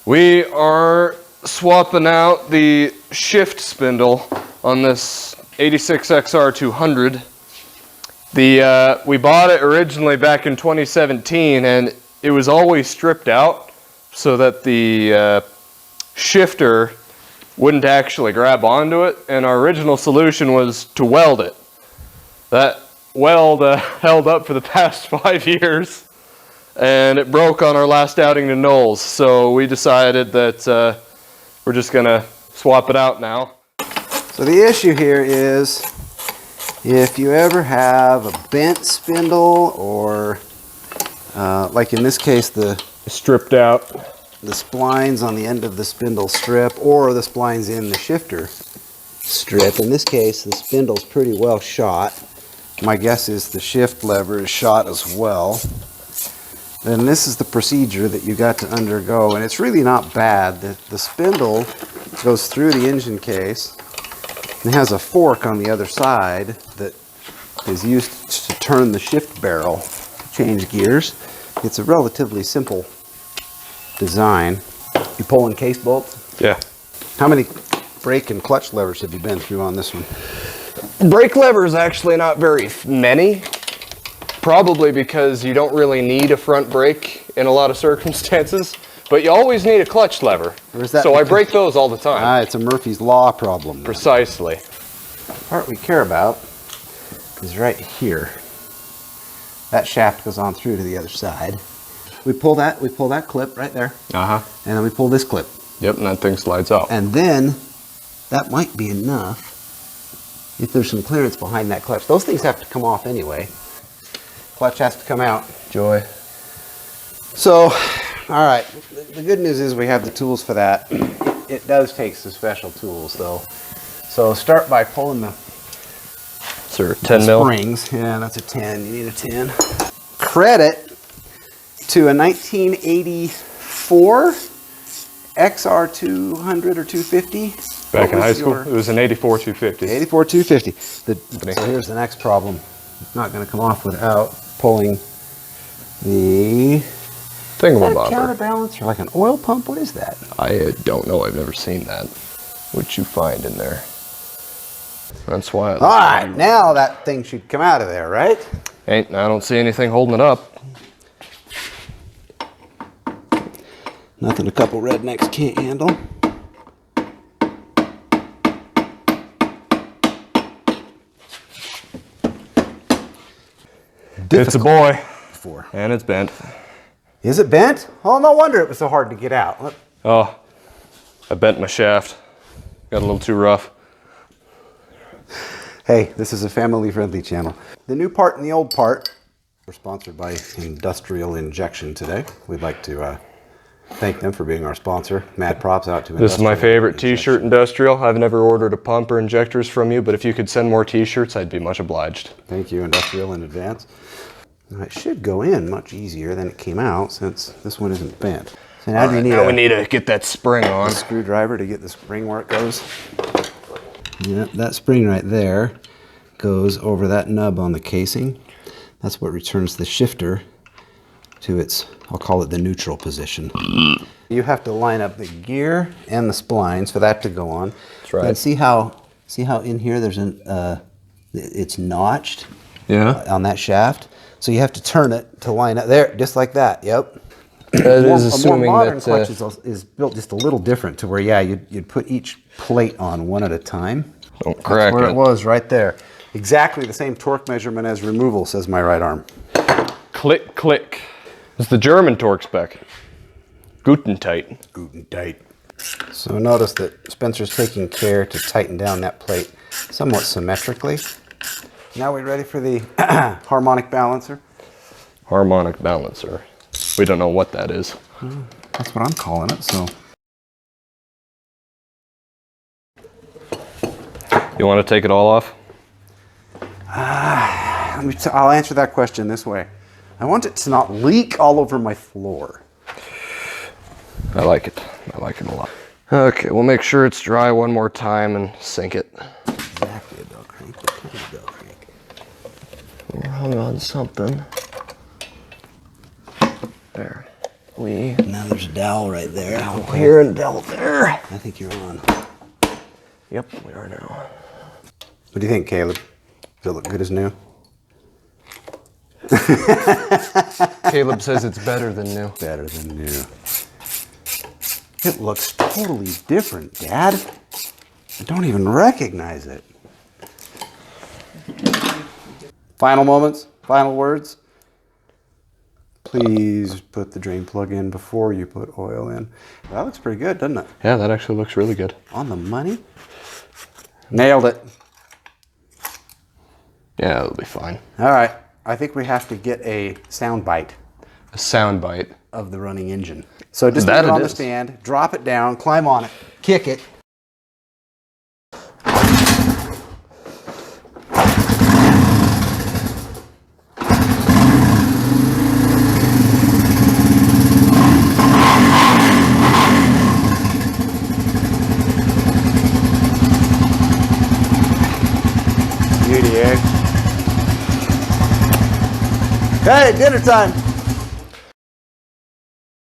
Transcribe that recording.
We are swapping out the shift spindle on this 86 XR200. We bought it originally back in 2017 and it was always stripped out so that the shifter wouldn't actually grab onto it, and our original solution was to weld it. That weld held up for the past 5 years and it broke on our last outing to Knowles, so we decided that we're just gonna swap it out now. So the issue here is if you ever have a bent spindle or like in this case the Stripped out. the splines on the end of the spindle strip or the splines in the shifter strip. In this case, the spindle's pretty well shot. My guess is the shift lever is shot as well. Then this is the procedure that you got to undergo, and it's really not bad. The spindle goes through the engine case and has a fork on the other side that is used to turn the shift barrel to change gears. It's a relatively simple design. You pulling case bolts? Yeah. How many brake and clutch levers have you been through on this one? Brake levers actually not very many. Probably because you don't really need a front brake in a lot of circumstances, but you always need a clutch lever. So I break those all the time. It's a Murphy's Law problem then. Precisely. The part we care about is right here. That shaft goes on through to the other side. We pull that clip right there. And then we pull this clip. Yep, and that thing slides out. And then that might be enough if there's some clearance behind that clutch. Those things have to come off anyway. Clutch has to come out. Joy. So, all right. The good news is we have the tools for that. It does take some special tools though. So start by pulling the Sir, 10 mil springs. Yeah, that's a 10. You need a 10. Credit to a 1984 XR200 or 250. Back in high school, it was an 84 250. 84 250. So here's the next problem. It's not going to come off without pulling the thingamabobber. Counterbalancer, like an oil pump. What is that? I don't know. I've never seen that. What'd you find in there? That's why. All right, now that thing should come out of there, right? I don't see anything holding it up. Nothing a couple rednecks can't handle. It's a boy. And it's bent. Is it bent? Oh, no wonder it was so hard to get out. Oh, I bent my shaft. Got a little too rough. Hey, this is a family-friendly channel. The new part and the old part. We're sponsored by Industrial Injection today. We'd like to thank them for being our sponsor. Mad props out to Industrial. This is my favorite t-shirt, Industrial. I've never ordered a pump or injectors from you, but if you could send more t-shirts, I'd be much obliged. Thank you, Industrial, in advance. Now, it should go in much easier than it came out since this one isn't bent. So now we need to get that spring on. A screwdriver to get the spring where it goes. Yeah, that spring right there goes over that nub on the casing. That's what returns the shifter to its, I'll call it the neutral position. You have to line up the gear and the splines for that to go on. That's right. And see how in here there's it's notched. Yeah. On that shaft. So you have to turn it to line up there, just like that. Yep. That is assuming a more modern that clutch is built just a little different to where, yeah, you'd put each plate on one at a time. Don't crack That's where it. it was right there. Exactly the same torque measurement as removal, says my right arm. Click, click. It's the German torque spec. Guten tight. Guten tight. So notice that Spencer's taking care to tighten down that plate somewhat symmetrically. Now we're ready for the harmonic balancer. Harmonic balancer. We don't know what that is. That's what I'm calling it, so. You want to take it all off? I'll answer that question this way. I want it to not leak all over my floor. I like it. I like it a lot. Okay, we'll make sure it's dry one more time and sink it. Exactly, bell crank. What kind of bell crank? We're hung on something. There. Now there's a dowel right there. Dowel here and dowel there. I think you're on. Yep, we are now. What do you think, Caleb? Does it look good as new? Caleb says it's better than new. Better than new. It looks totally different, Dad. I don't even recognize it. Final moments, final words. Please put the drain plug in before you put oil in. Well, that looks pretty good, doesn't it? Yeah, that actually looks really good. On the money. Nailed it. Yeah, it'll be fine. All right. I think we have to get a sound bite A sound bite. of the running engine. So just That put it on it the is. stand, drop it down, climb on it, kick it. Beauty, eh? Hey, dinner time.